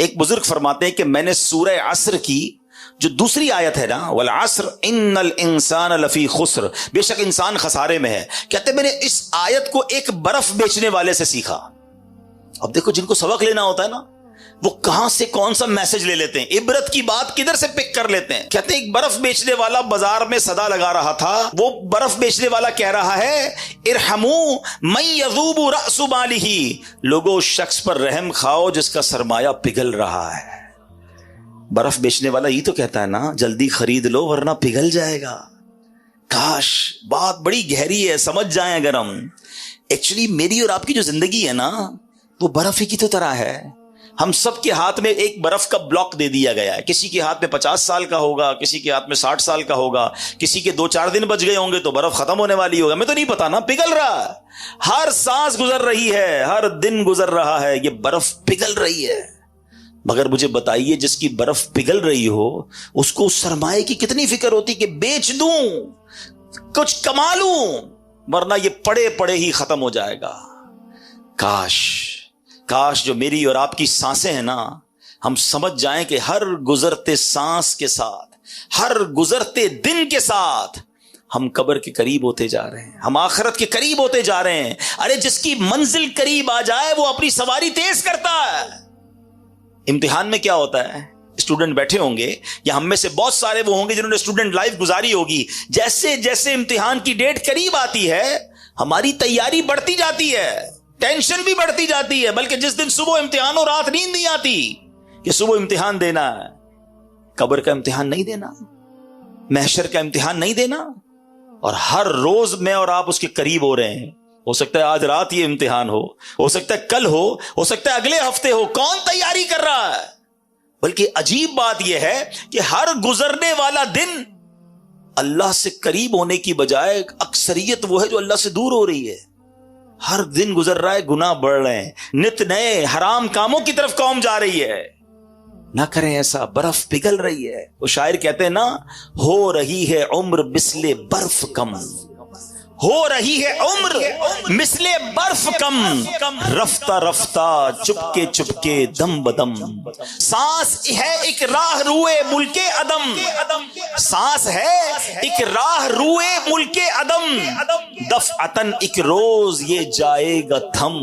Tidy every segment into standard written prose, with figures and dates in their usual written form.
ایک بزرگ فرماتے ہیں کہ میں نے سورہ عصر کی جو دوسری آیت ہے نا، والعصر ان الانسان لفی خسر، بے شک انسان خسارے میں ہے، کہتے ہیں میں نے اس آیت کو ایک برف بیچنے والے سے سیکھا. اب دیکھو جن کو سبق لینا ہوتا ہے نا، وہ کہاں سے کون سا میسج لے لیتے ہیں، عبرت کی بات کدھر سے پک کر لیتے ہیں. کہتے ہیں ایک برف بیچنے والا بازار میں صدا لگا رہا تھا، وہ برف بیچنے والا کہہ رہا ہے ارحموا من یذوب رأس مالہ، لوگوں اس شخص پر رحم کھاؤ جس کا سرمایہ پگھل رہا ہے. برف بیچنے والا یہ تو کہتا ہے نا جلدی خرید لو ورنہ پگھل جائے گا. کاش بات بڑی گہری ہے، سمجھ جائیں اگر ہم. ایکچولی میری اور آپ کی جو زندگی ہے نا وہ برف ہی کی تو طرح ہے. ہم سب کے ہاتھ میں ایک برف کا بلاک دے دیا گیا ہے. کسی کے ہاتھ میں 50 سال کا ہوگا، کسی کے ہاتھ میں 60 سال کا ہوگا، کسی کے 2-4 دن بچ گئے ہوں گے تو برف ختم ہونے والی ہوگا. ہمیں تو نہیں پتا نا، پگھل رہا ہے. ہر سانس گزر رہی ہے، ہر دن گزر رہا ہے، یہ برف پگھل رہی ہے. مگر مجھے بتائیے جس کی برف پگھل رہی ہو اس کو اس سرمایے کی کتنی فکر ہوتی کہ بیچ دوں کچھ کما لوں، ورنہ یہ پڑے پڑے ہی ختم ہو جائے گا. کاش جو میری اور آپ کی سانسیں ہیں نا، ہم سمجھ جائیں کہ ہر گزرتے سانس کے ساتھ، ہر گزرتے دن کے ساتھ ہم قبر کے قریب ہوتے جا رہے ہیں، ہم آخرت کے قریب ہوتے جا رہے ہیں. ارے جس کی منزل قریب آ جائے وہ اپنی سواری تیز کرتا ہے. امتحان میں کیا ہوتا ہے، اسٹوڈنٹ بیٹھے ہوں گے یا ہم میں سے بہت سارے وہ ہوں گے جنہوں نے اسٹوڈنٹ لائف گزاری ہوگی. جیسے جیسے امتحان کی ڈیٹ قریب آتی ہے ہماری تیاری بڑھتی جاتی ہے، ٹینشن بھی بڑھتی جاتی ہے. بلکہ جس دن صبح امتحان ہو رات نیند نہیں آتی کہ صبح امتحان دینا ہے. قبر کا امتحان نہیں دینا، محشر کا امتحان نہیں دینا، اور ہر روز میں اور آپ اس کے قریب ہو رہے ہیں. ہو سکتا ہے آج رات یہ امتحان ہو سکتا ہے کل ہو سکتا ہے اگلے ہفتے ہو. کون تیاری کر رہا ہے؟ بلکہ عجیب بات یہ ہے کہ ہر گزرنے والا دن اللہ سے قریب ہونے کی بجائے اکثریت وہ ہے جو اللہ سے دور ہو رہی ہے. ہر دن گزر رہا ہے، گناہ بڑھ رہے ہیں، نت نئے حرام کاموں کی طرف قوم جا رہی ہے. نہ کریں ایسا، برف پگھل رہی ہے. وہ شاعر کہتے ہیں نا، ہو رہی ہے عمر مثل برف کم، ہو رہی ہے عمر مثل برف کم، رفتہ رفتہ چپکے چپکے دم بدم، سانس ہے ایک راہ روئے ملک عدم، سانس ہے ایک راہ روئے ملک عدم، دفعتن ایک روز یہ جائے گا تھم،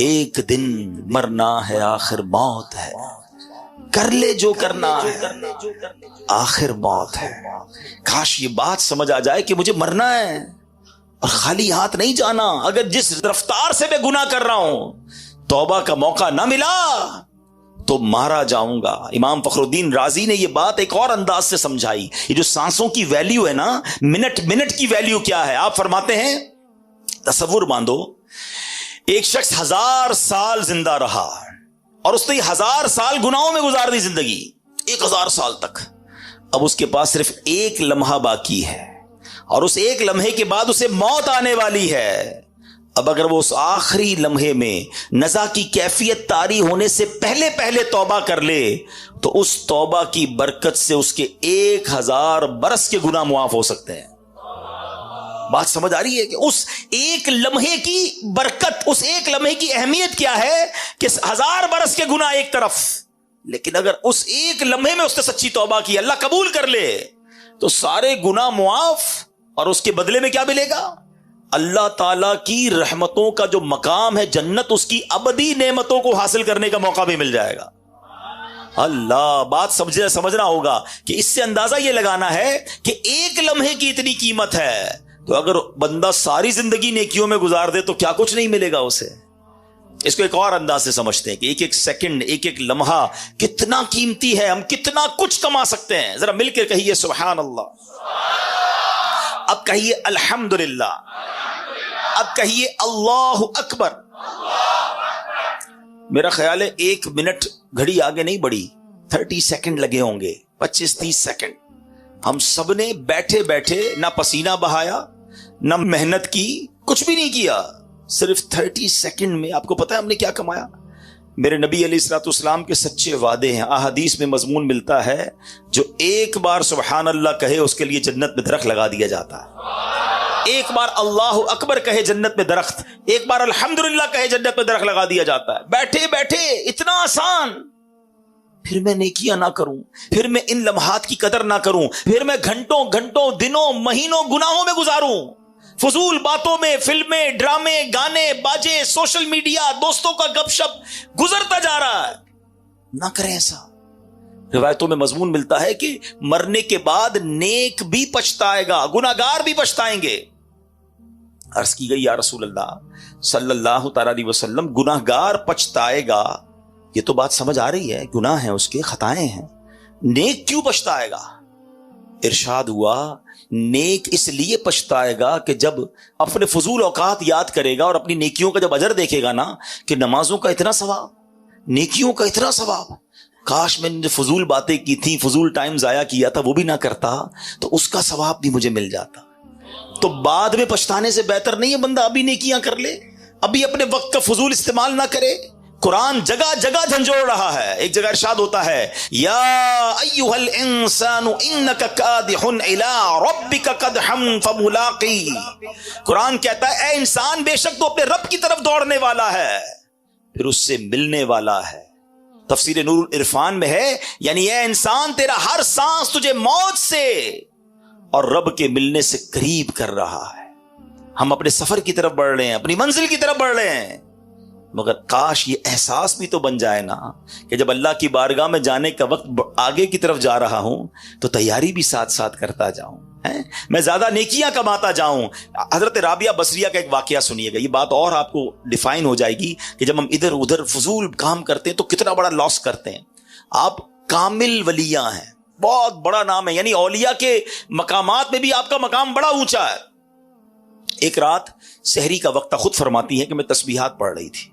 ایک دن مرنا ہے آخر موت ہے، کر لے جو کرنا ہے آخر موت ہے. کاش یہ بات سمجھ آ جائے کہ مجھے مرنا ہے اور خالی ہاتھ نہیں جانا. اگر جس رفتار سے میں گناہ کر رہا ہوں توبہ کا موقع نہ ملا تو مارا جاؤں گا. امام فخر الدین رازی نے یہ بات ایک اور انداز سے سمجھائی. یہ جو سانسوں کی ویلیو ہے نا، منٹ کی ویلیو کیا ہے. آپ فرماتے ہیں تصور باندھو ایک شخص 1000 سال زندہ رہا اور اس نے 1000 سال گناہوں میں گزار دی زندگی، 1000 سال تک. اب اس کے پاس صرف ایک لمحہ باقی ہے اور اس ایک لمحے کے بعد اسے موت آنے والی ہے. اب اگر وہ اس آخری لمحے میں نزا کی کیفیت طاری ہونے سے پہلے توبہ کر لے تو اس توبہ کی برکت سے اس کے 1000 برس کے گناہ معاف ہو سکتے ہیں. بات سمجھ آ رہی ہے کہ اس ایک لمحے کی برکت، اس ایک لمحے کی اہمیت کیا ہے کہ 1000 برس کے گناہ ایک طرف، لیکن اگر اس ایک لمحے میں اس نے سچی توبہ کی، اللہ قبول کر لے تو سارے گناہ معاف. اور اس کے بدلے میں کیا ملے گا؟ اللہ تعالیٰ کی رحمتوں کا جو مقام ہے جنت، اس کی ابدی نعمتوں کو حاصل کرنے کا موقع بھی مل جائے گا. اللہ بات سمجھنا ہوگا کہ اس سے اندازہ یہ لگانا ہے کہ ایک لمحے کی اتنی قیمت ہے تو اگر بندہ ساری زندگی نیکیوں میں گزار دے تو کیا کچھ نہیں ملے گا اسے. اس کو ایک اور انداز سے سمجھتے ہیں کہ ایک ایک سیکنڈ، ایک ایک لمحہ کتنا قیمتی ہے، ہم کتنا کچھ کما سکتے ہیں. ذرا مل کے کہیے سبحان اللہ. اب کہیے الحمدللہ، اب کہیے اللہ اکبر. میرا خیال ہے 1 منٹ گھڑی آگے نہیں بڑھی، 30 سیکنڈ لگے ہوں گے، 25-30 سیکنڈ. ہم سب نے بیٹھے بیٹھے نہ پسینہ بہایا نہ محنت کی، کچھ بھی نہیں کیا، صرف 30 سیکنڈ میں آپ کو پتا ہے ہم نے کیا کمایا. میرے نبی علیہ الصلوۃ والسلام کے سچے وعدے ہیں. احادیث میں مضمون ملتا ہے جو ایک بار سبحان اللہ کہے اس کے لیے جنت میں درخت لگا دیا جاتا ہے. ایک بار اللہ اکبر کہے جنت میں درخت، ایک بار الحمدللہ کہے جنت میں درخت لگا دیا جاتا ہے. بیٹھے بیٹھے اتنا آسان. پھر میں نیکیاں نہ کروں، پھر میں ان لمحات کی قدر نہ کروں، پھر میں گھنٹوں گھنٹوں دنوں مہینوں گناہوں میں گزاروں، فضول باتوں میں، فلمیں، ڈرامے، گانے باجے، سوشل میڈیا، دوستوں کا گپ شپ گزرتا جا رہا ہے۔ نہ کریں ایسا۔ روایتوں میں مضمون ملتا ہے کہ مرنے کے بعد نیک بھی پچھتائے گا، گناہگار بھی پچھتائیں گے۔ عرض کی گئی یا رسول اللہ صلی اللہ تعالی علیہ وسلم، گناہگار پچھتائے گا، یہ تو بات سمجھ آ رہی ہے، گناہ ہیں اس کے، خطائیں ہیں، نیک کیوں پچھتائے گا؟ ارشاد ہوا نیک اس لیے پچھتائے گا کہ جب اپنے فضول اوقات یاد کرے گا اور اپنی نیکیوں کا جب اجر دیکھے گا نا، کہ نمازوں کا اتنا ثواب، نیکیوں کا اتنا ثواب، کاش میں نے فضول باتیں کی تھیں، فضول ٹائم ضائع کیا تھا، وہ بھی نہ کرتا تو اس کا ثواب بھی مجھے مل جاتا۔ تو بعد میں پچھتانے سے بہتر نہیں ہے بندہ ابھی نیکیاں کر لے، ابھی اپنے وقت کا فضول استعمال نہ کرے۔ قرآن جگہ جگہ جھنجھوڑ رہا ہے۔ ایک جگہ ارشاد ہوتا ہے یا ایھا الانسان انک کادح الی ربک قدحا فملاقی، قرآن کہتا ہے اے انسان بے شک تو اپنے رب کی طرف دوڑنے والا ہے، پھر اس سے ملنے والا ہے۔ تفسیر نور العرفان میں ہے یعنی اے انسان تیرا ہر سانس تجھے موت سے اور رب کے ملنے سے قریب کر رہا ہے۔ ہم اپنے سفر کی طرف بڑھ رہے ہیں، اپنی منزل کی طرف بڑھ رہے ہیں، مگر کاش یہ احساس بھی تو بن جائے نا کہ جب اللہ کی بارگاہ میں جانے کا وقت آگے کی طرف جا رہا ہوں تو تیاری بھی ساتھ ساتھ کرتا جاؤں، میں زیادہ نیکیاں کماتا جاؤں۔ حضرت رابعہ بصریہ کا ایک واقعہ سنیے گا، یہ بات اور آپ کو ڈیفائن ہو جائے گی کہ جب ہم ادھر ادھر فضول کام کرتے ہیں تو کتنا بڑا لاس کرتے ہیں۔ آپ کامل ولیاں ہیں، بہت بڑا نام ہے، یعنی اولیاء کے مقامات میں بھی آپ کا مقام بڑا اونچا ہے۔ ایک رات سحری کا وقت خود فرماتی ہے کہ میں تسبیحات پڑھ رہی تھی،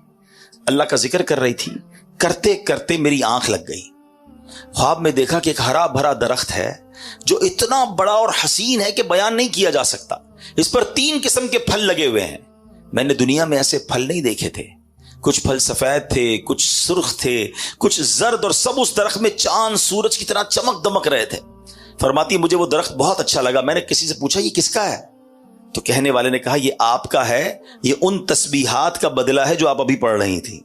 اللہ کا ذکر کر رہی تھی، کرتے کرتے میری آنکھ لگ گئی۔ خواب میں دیکھا کہ ایک ہرا بھرا درخت ہے جو اتنا بڑا اور حسین ہے کہ بیان نہیں کیا جا سکتا، اس پر 3 قسم کے پھل لگے ہوئے ہیں۔ میں نے دنیا میں ایسے پھل نہیں دیکھے تھے، کچھ پھل سفید تھے، کچھ سرخ تھے، کچھ زرد، اور سب اس درخت میں چاند سورج کی طرح چمک دمک رہے تھے۔ فرماتی مجھے وہ درخت بہت اچھا لگا، میں نے کسی سے پوچھا یہ کس کا ہے؟ تو کہنے والے نے کہا یہ آپ کا ہے، یہ ان تسبیحات کا بدلہ ہے جو آپ ابھی پڑھ رہی تھی۔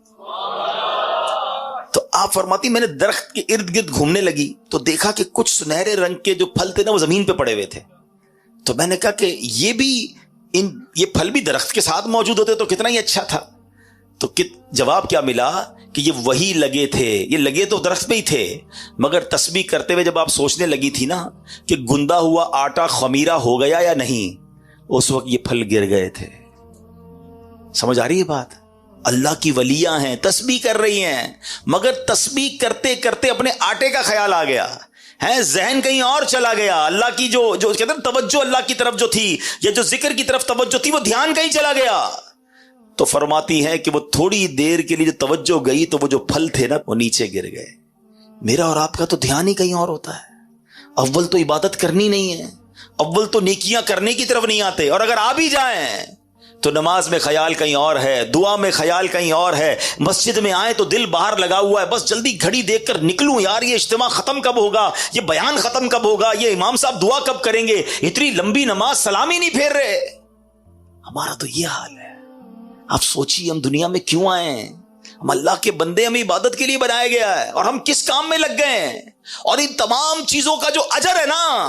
تو آپ فرماتی میں نے درخت کے ارد گرد گھومنے لگی تو دیکھا کہ کچھ سنہرے رنگ کے جو پھل تھے نا وہ زمین پہ پڑے ہوئے تھے۔ تو میں نے کہا کہ یہ پھل بھی درخت کے ساتھ موجود ہوتے تو کتنا ہی اچھا تھا۔ تو جواب کیا ملا کہ یہ وہی لگے تھے، یہ لگے تو درخت پہ ہی تھے، مگر تسبیح کرتے ہوئے جب آپ سوچنے لگی تھی نا کہ گندا ہوا آٹا خمیرہ ہو گیا یا نہیں، اس وقت یہ پھل گر گئے تھے۔ سمجھ آ رہی ہے بات؟ اللہ کی ولیاں ہیں، تسبیح کر رہی ہیں، مگر تسبیح کرتے کرتے اپنے آٹے کا خیال آ گیا ہے، ذہن کہیں اور چلا گیا، اللہ کی جو کہتے ہیں توجہ اللہ کی طرف جو تھی یا جو ذکر کی طرف توجہ تھی وہ دھیان کہیں چلا گیا۔ تو فرماتی ہے کہ وہ تھوڑی دیر کے لیے جو توجہ گئی تو وہ جو پھل تھے نا وہ نیچے گر گئے۔ میرا اور آپ کا تو دھیان ہی کہیں اور ہوتا ہے، اول تو عبادت کرنی نہیں ہے، اول تو نیکیاں کرنے کی طرف نہیں آتے، اور اگر آ بھی جائیں تو نماز میں خیال کہیں اور ہے، دعا میں خیال کہیں اور ہے، مسجد میں آئے تو دل باہر لگا ہوا ہے، بس جلدی گھڑی دیکھ کر نکلوں یار، یہ اجتماع ختم کب ہوگا، یہ بیان ختم کب ہوگا، یہ امام صاحب دعا کب کریں گے، اتنی لمبی نماز سلام ہی نہیں پھیر رہے۔ ہمارا تو یہ حال ہے۔ آپ سوچیے ہم دنیا میں کیوں آئے ہیں؟ ہم اللہ کے بندے، ہمیں عبادت کے لیے بنایا گیا ہے، اور ہم کس کام میں لگ گئے ہیں؟ اور ان تمام چیزوں کا جو اجر ہے نا،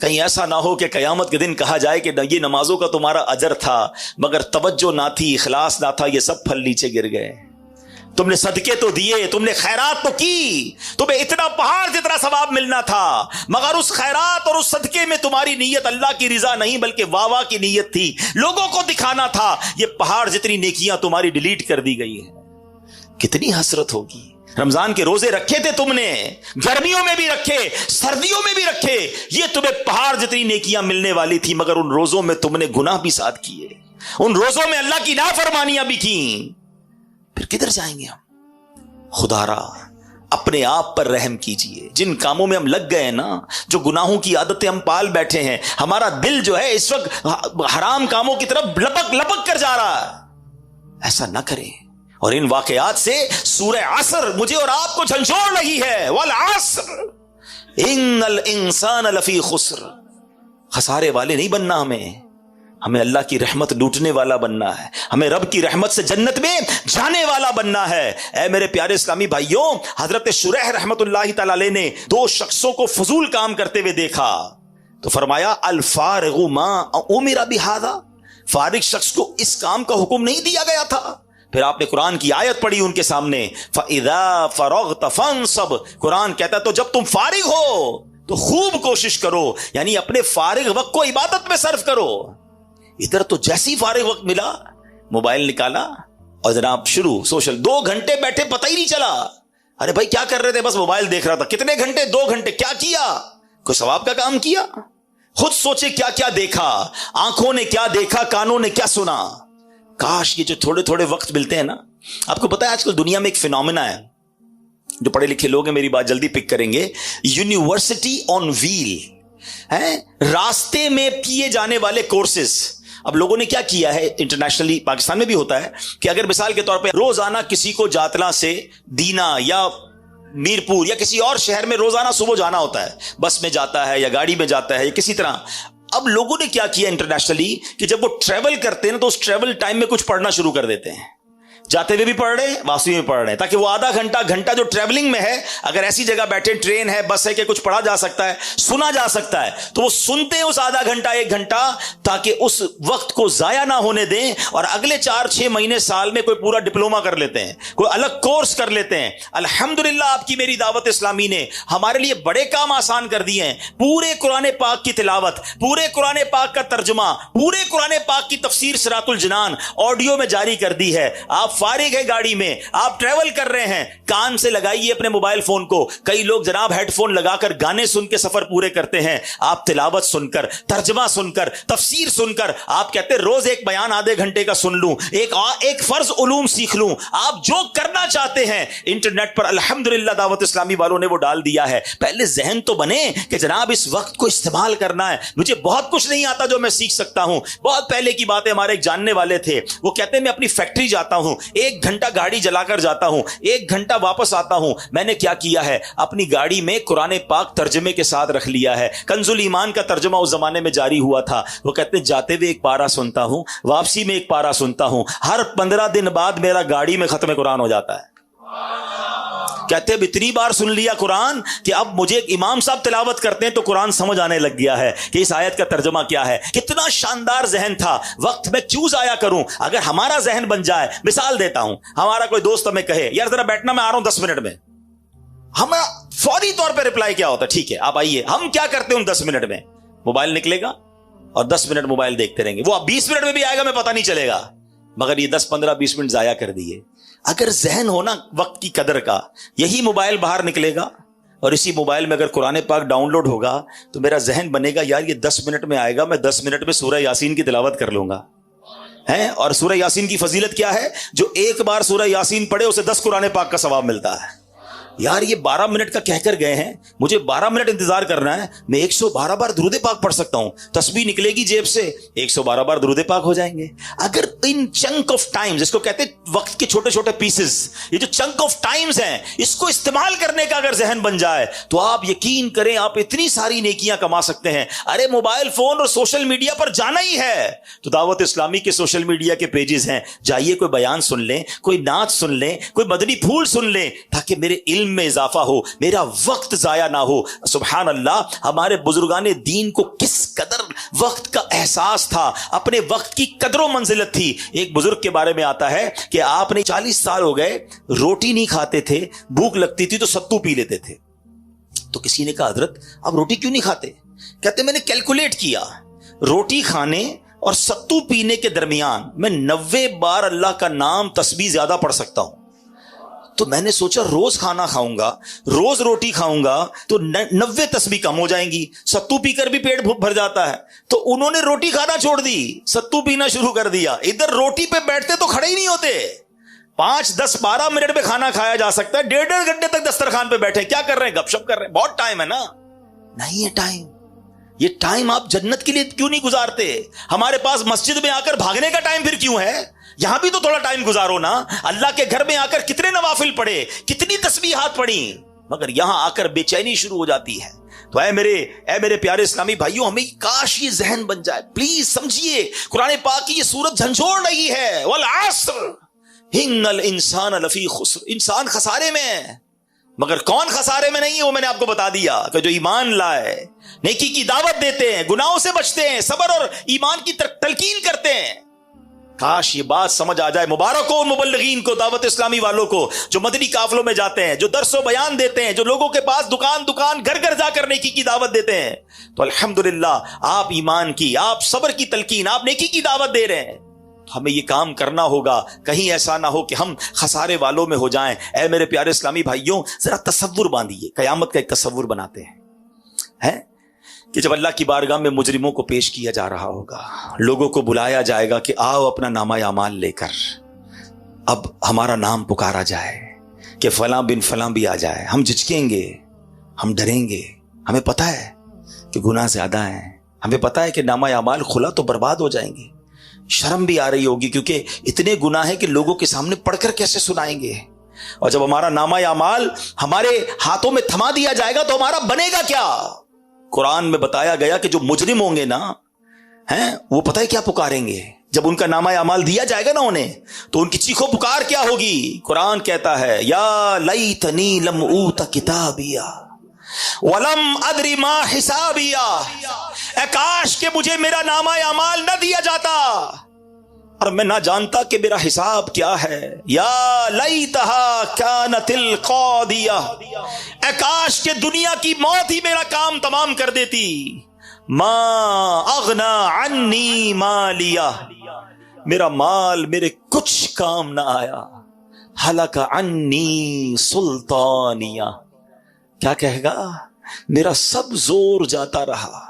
کہیں ایسا نہ ہو کہ قیامت کے دن کہا جائے کہ یہ نمازوں کا تمہارا اجر تھا مگر توجہ نہ تھی، اخلاص نہ تھا، یہ سب پھل نیچے گر گئے۔ تم نے صدقے تو دیے، تم نے خیرات تو کی، تمہیں اتنا پہاڑ جتنا ثواب ملنا تھا، مگر اس خیرات اور اس صدقے میں تمہاری نیت اللہ کی رضا نہیں بلکہ واہ واہ کی نیت تھی، لوگوں کو دکھانا تھا، یہ پہاڑ جتنی نیکیاں تمہاری ڈیلیٹ کر دی گئی ہیں۔ کتنی حسرت ہوگی۔ رمضان کے روزے رکھے تھے تم نے، گرمیوں میں بھی رکھے، سردیوں میں بھی رکھے، یہ تمہیں پہاڑ جتنی نیکیاں ملنے والی تھی، مگر ان روزوں میں تم نے گناہ بھی ساتھ کیے، ان روزوں میں اللہ کی نافرمانیاں بھی کی، پھر کدھر جائیں گے ہم؟ خدا را اپنے آپ پر رحم کیجئے۔ جن کاموں میں ہم لگ گئے ہیں نا، جو گناہوں کی عادتیں ہم پال بیٹھے ہیں، ہمارا دل جو ہے اس وقت حرام کاموں کی طرف لپک لپک کر جا رہا ہے۔ ایسا نہ کریں۔ اور ان واقعات سے سورہ عصر مجھے اور آپ کو جھنجھوڑ رہی ہے، والعصر ان الانسان لفی خسر، خسارے والے نہیں بننا ہمیں۔ ہمیں اللہ کی رحمت لوٹنے والا بننا ہے, ہمیں رب کی رحمت سے جنت میں جانے والا بننا ہے. اے میرے پیارے اسلامی بھائیوں, حضرت شریح رحمت اللہ تعالی علیہ نے 2 شخصوں کو فضول کام کرتے ہوئے دیکھا تو فرمایا الفارغ ما امر بہذا, فارغ شخص کو اس کام کا حکم نہیں دیا گیا تھا. پھر آپ نے قرآن کی آیت پڑھی ان کے سامنے, فَإِذَا فَرَغْتَ فَانْصَبْ, قرآن کہتا ہے تو جب تم فارغ ہو تو خوب کوشش کرو, یعنی اپنے فارغ وقت کو عبادت میں صرف کرو. ادھر تو جیسی فارغ وقت ملا موبائل نکالا اور جناب شروع سوشل, 2 گھنٹے بیٹھے پتہ ہی نہیں چلا. ارے بھائی کیا کر رہے تھے؟ بس موبائل دیکھ رہا تھا. کتنے گھنٹے؟ 2 گھنٹے. کیا کیا؟ کوئی ثواب کا کام کیا؟ خود سوچے کیا کیا دیکھا, آنکھوں نے کیا دیکھا, کانوں نے کیا سنا. کاش یہ جو تھوڑے تھوڑے وقت ملتے ہیں نا. آپ کو پتا ہے آج کل دنیا میں ایک فینومینا ہے, جو پڑھے لکھے لوگ ہیں میری بات جلدی پک کریں گے, یونیورسٹی آن ویل ہے, راستے میں کیے جانے والے کورسز. اب لوگوں نے کیا کیا ہے انٹرنیشنلی, پاکستان میں بھی ہوتا ہے کہ اگر مثال کے طور پہ روزانہ کسی کو جاتلا سے دینا یا میرپور یا کسی اور شہر میں روزانہ صبح جانا ہوتا ہے, بس میں جاتا ہے یا گاڑی میں جاتا ہے یا کسی طرح. اب لوگوں نے کیا کیا انٹرنیشنلی کہ جب وہ ٹریول کرتے ہیں نا تو اس ٹریول ٹائم میں کچھ پڑھنا شروع کر دیتے ہیں. جاتے ہوئے بھی پڑھ رہے ہیں, واپسی میں پڑھ رہے ہیں, تاکہ وہ آدھا گھنٹہ جو ٹریولنگ میں ہے, اگر ایسی جگہ بیٹھے, ٹرین ہے, بس ہے, کہ کچھ پڑھا جا سکتا ہے, سنا جا سکتا ہے, تو وہ سنتے ہیں اس آدھا گھنٹہ 1 گھنٹہ, تاکہ اس وقت کو ضائع نہ ہونے دیں اور اگلے 4-6 مہینے سال میں کوئی پورا ڈپلوما کر لیتے ہیں, کوئی الگ کورس کر لیتے ہیں. الحمدللہ آپ کی میری دعوت اسلامی نے ہمارے لیے بڑے کام آسان کر دیے ہیں. پورے قرآن پاک کی تلاوت, پورے قرآن پاک کا ترجمہ, پورے قرآن پاک کی تفسیر صراط الجنان آڈیو میں جاری کر دی ہے. آپ فارغ ہے گاڑی میں, آپ ٹریول کر رہے ہیں, کان سے لگائیے اپنے موبائل فون کو. کئی لوگ جناب ہیڈ فون لگا کر گانے سن کے سفر پورے کرتے ہیں. آپ تلاوت سن کر, ترجمہ سن کر, تفسیر سن کر, آپ کہتے روز ایک بیان آدھے گھنٹے کا سن لوں, ایک فرض علوم سیکھ لوں. آپ جو کرنا چاہتے ہیں انٹرنیٹ پر الحمدللہ دعوت اسلامی والوں نے وہ ڈال دیا ہے. پہلے ذہن تو بنے کہ جناب اس وقت کو استعمال کرنا ہے. مجھے بہت کچھ نہیں آتا جو میں سیکھ سکتا ہوں. بہت پہلے کی بات ہے, ہمارے ایک جاننے والے تھے, وہ کہتے ہیں میں اپنی فیکٹری جاتا ہوں, 1 گھنٹہ گاڑی جلا کر جاتا ہوں, 1 گھنٹہ واپس آتا ہوں. میں نے کیا کیا ہے, اپنی گاڑی میں قرآن پاک ترجمے کے ساتھ رکھ لیا ہے. کنز الایمان کا ترجمہ اس زمانے میں جاری ہوا تھا. وہ کہتے ہیں جاتے ہوئے 1 پارہ سنتا ہوں, واپسی میں 1 پارہ سنتا ہوں. ہر 15 دن بعد میرا گاڑی میں ختم قرآن ہو جاتا ہے. کہتے ہیں اتنی بار سن لیا قرآن کہ اب مجھے امام صاحب تلاوت کرتے ہیں تو قرآن سمجھ آنے لگ گیا ہے کہ اس آیت کا ترجمہ کیا ہے. کتنا شاندار ذہن تھا, وقت میں کیوں ضائع کروں. اگر ہمارا ذہن بن جائے, مثال دیتا ہوں, ہمارا کوئی دوست ہمیں کہے یار ذرا بیٹھنا, میں آ رہا ہوں 10 منٹ میں, ہمارا فوری طور پہ رپلائی کیا ہوتا ہے, ٹھیک ہے آپ آئیے. ہم کیا کرتے ہیں ان 10 منٹ میں, موبائل نکلے گا اور 10 منٹ موبائل دیکھتے رہیں گے. وہ 20 منٹ میں بھی آئے گا, میں پتہ نہیں چلے گا, مگر یہ 10, 15, 20 منٹ ضائع کر دیے. اگر ذہن ہونا وقت کی قدر کا, یہی موبائل باہر نکلے گا اور اسی موبائل میں اگر قرآن پاک ڈاؤن لوڈ ہوگا تو میرا ذہن بنے گا یار یہ 10 منٹ میں آئے گا, میں 10 منٹ میں سورہ یاسین کی تلاوت کر لوں گا. ہیں, اور سورہ یاسین کی فضیلت کیا ہے, جو 1 بار سورہ یاسین پڑھے اسے 10 قرآن پاک کا ثواب ملتا ہے. یار یہ 12 منٹ کا کہہ کر گئے ہیں, مجھے 12 منٹ انتظار کرنا ہے, میں 112 بار درود پاک پڑھ سکتا ہوں. تسبیح نکلے گی جیب سے, 112 بار درود پاک ہو جائیں گے. اگر ان چنک آف ٹائم, جس کو کہتے ہیں وقت کے چھوٹے چھوٹے پیسز, یہ جو چنک آف ٹائمز ہیں, اس کو استعمال کرنے کا اگر ذہن بن جائے تو آپ یقین کریں آپ اتنی ساری نیکیاں کما سکتے ہیں. ارے موبائل فون اور سوشل میڈیا پر جانا ہی ہے تو دعوت اسلامی کے سوشل میڈیا کے پیجز ہیں, جائیے کوئی بیان سن لیں, کوئی نعت سن لیں, کوئی مدنی پھول سن لیں, تاکہ میرے علم میں اضافہ ہو, میرا وقت ضائع نہ ہو. سبحان اللہ, ہمارے بزرگان دین کو کس قدر وقت کا احساس تھا, اپنے وقت کی قدر و منزلت تھی. ایک بزرگ کے بارے میں آتا ہے کہ آپ نے 40 سال ہو گئے روٹی نہیں کھاتے تھے, بھوک لگتی تھی تو ستو پی لیتے تھے. تو کسی نے کہا حضرت آپ روٹی کیوں نہیں کھاتے؟ کہتے میں نے کیلکولیٹ کیا, روٹی کھانے اور ستو پینے کے درمیان میں 90 بار اللہ کا نام تسبیح زیادہ پڑھ سکتا ہوں. تو میں نے سوچا روز کھانا کھاؤں گا, روز روٹی کھاؤں گا تو 90 تسبیح کم ہو جائیں گی. ستو پی کر بھی پیٹ بھر جاتا ہے. تو انہوں نے روٹی کھانا چھوڑ دی, ستو پینا شروع کر دیا. ادھر روٹی پہ بیٹھتے تو کھڑے ہی نہیں ہوتے. 5, 10, 12 منٹ میں کھانا کھایا جا سکتا ہے, 1.5 گھنٹے تک دسترخوان پہ بیٹھے کیا کر رہے ہیں, گپ شپ کر رہے ہیں. بہت ٹائم ہے نا, نہیں ہے ٹائم. یہ ٹائم آپ جنت کے لیے کیوں نہیں گزارتے؟ ہمارے پاس مسجد میں آ کر بھاگنے کا ٹائم پھر کیوں ہے؟ یہاں بھی تو تھوڑا ٹائم گزارو نا. اللہ کے گھر میں آ کر کتنے نوافل پڑھے, کتنی تسبیحات پڑھی, مگر یہاں آ کر بے چینی شروع ہو جاتی ہے. تو اے میرے پیارے اسلامی بھائیوں، ہمیں کاش یہ ذہن بن جائے. پلیز سمجھیے، قرآن پاک کی یہ سورت جھنجھوڑ رہی ہے، والعصر ان الانسان لفی خسر، انسان خسارے میں ہے. مگر کون خسارے میں نہیں ہے وہ میں نے آپ کو بتا دیا، کہ جو ایمان لائے، نیکی کی دعوت دیتے ہیں، گناہوں سے بچتے ہیں، صبر اور ایمان کی تلقین کرتے ہیں. کاش یہ بات سمجھ آ جائے. مبارک ہو ان مبلغین کو، دعوت اسلامی والوں کو، جو مدنی قافلوں میں جاتے ہیں، جو درس و بیان دیتے ہیں، جو لوگوں کے پاس دکان گھر گھر جا کر نیکی کی دعوت دیتے ہیں. تو الحمدللہ آپ ایمان کی، آپ صبر کی تلقین، آپ نیکی کی دعوت دے رہے ہیں. ہمیں یہ کام کرنا ہوگا، کہیں ایسا نہ ہو کہ ہم خسارے والوں میں ہو جائیں. اے میرے پیارے اسلامی بھائیوں، ذرا تصور باندھیے، قیامت کا ایک تصور بناتے ہیں کہ جب اللہ کی بارگاہ میں مجرموں کو پیش کیا جا رہا ہوگا، لوگوں کو بلایا جائے گا کہ آؤ اپنا نامہ اعمال لے کر. اب ہمارا نام پکارا جائے کہ فلاں بن فلاں بھی آ جائے. ہم جھجکیں گے، ہم ڈریں گے. ہمیں پتہ ہے کہ گناہ زیادہ ہیں، ہمیں پتہ ہے کہ نامہ اعمال کھلا تو برباد ہو جائیں گے. شرم بھی آ رہی ہوگی، کیونکہ اتنے گناہ ہیں کہ لوگوں کے سامنے پڑھ کر کیسے سنائیں گے. اور جب ہمارا نامہ اعمال ہمارے ہاتھوں میں تھما دیا جائے گا تو ہمارا بنے گا کیا؟ قرآن میں بتایا گیا کہ جو مجرم ہوں گے نا، وہ پتہ ہے کیا پکاریں گے جب ان کا نامہ اعمال دیا جائے گا نا انہیں، تو ان کی چیخو پکار کیا ہوگی؟ قرآن کہتا ہے یا لیتنی لم اوت کتابیا ولم ادری ما حسابیا، اے کاش کہ مجھے میرا نامہ اعمال نہ دیا جاتا اور میں نہ جانتا کہ میرا حساب کیا ہے. یا لیتہا کانت القاضیہ، اے کاش کہ دنیا کی موت ہی میرا کام تمام کر دیتی. ما اغنا عنی مالیہ، میرا مال میرے کچھ کام نہ آیا. ہلک عنی سلطانیہ، کیا کہے گا؟ میرا سب زور جاتا رہا.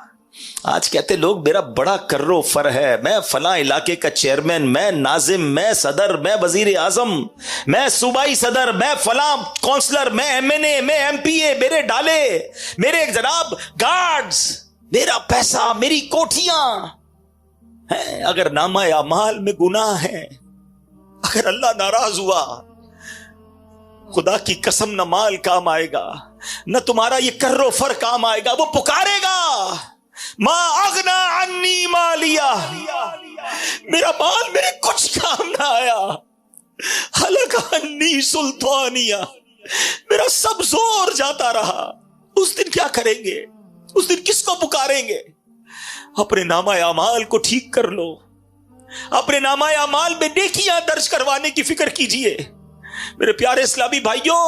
آج کہتے لوگ میرا بڑا کرو فر ہے، میں فلاں علاقے کا چیئرمین، میں ناظم، میں صدر، میں وزیر اعظم، میں صوبائی صدر، میں فلاں کونسلر، میں ایم این اے، میں ایم پی اے، میرے ڈالے، میرے جناب گارڈز، میرا پیسہ، میری کوٹھیاں ہیں. اگر نامہ اعمال میں گناہ ہے، اگر اللہ ناراض ہوا، خدا کی قسم نہ مال کام آئے گا، نہ تمہارا یہ کرو فر کام آئے گا. وہ پکارے گا ما اغنا عنی مالیہ، میرا مال میرے کچھ کام نہ آیا. ہلک عنی سلطانیہ، میرا سب زور جاتا رہا. اس دن کیا کریں گے؟ اس دن کس کو پکاریں گے؟ اپنے نامہ اعمال کو ٹھیک کر لو، اپنے نامہ اعمال میں نیکیاں درج کروانے کی فکر کیجئے. میرے پیارے اسلامی بھائیوں،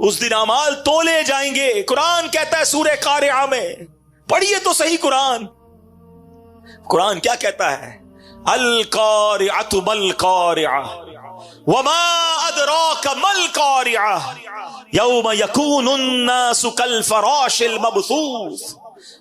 اس دن اعمال تولے جائیں گے. قرآن کہتا ہے سورہ قارعہ میں، پڑھیے تو صحیح قرآن کیا کہتا ہے؟ القارعۃ مالقارعہ وما ادراک مالقارعہ یوم یکون الناس کالفراش المبثوث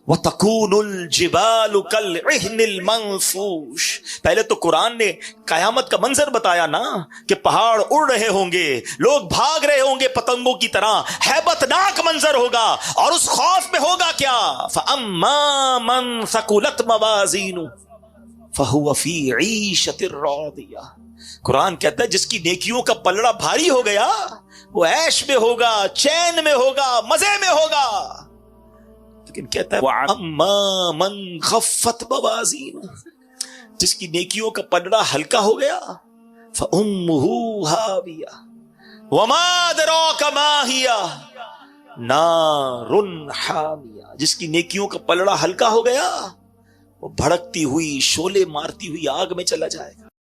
وتکون الجبال کالعہن المنفوش. پہلے تو قرآن نے قیامت کا منظر بتایا نا، کہ پہاڑ اڑ رہے ہوں گے، لوگ بھاگ رہے ہوں گے پتنگوں کی طرح، ہیبت ناک منظر ہوگا. اور اس خوف میں ہوگا کیا؟ فَأَمَّا مَنْ ثَقُلَتْ مَوَازِينُهُ فَهُوَ فِي عِيشَةٍ رَاضِيَةٍ. قرآن کہتا ہے جس کی نیکیوں کا پلڑا بھاری ہو گیا، وہ عیش میں ہوگا، چین میں ہوگا، مزے میں ہوگا. لیکن کہتا ہے وَأَمَّا مَنْ خَفَّتْ مَوَازِينُهُ، جس کی نیکیوں کا پلڑا ہلکا ہو گیا، فَأُمُّهُ هَاوِيَةٌ وَمَا أَدْرَاكَ مَا هِيَ نَارٌ حَامِيَةٌ. جس کی نیکیوں کا پلڑا ہلکا ہو گیا، وہ بھڑکتی ہوئی، شعلے مارتی ہوئی آگ میں چلا جائے گا.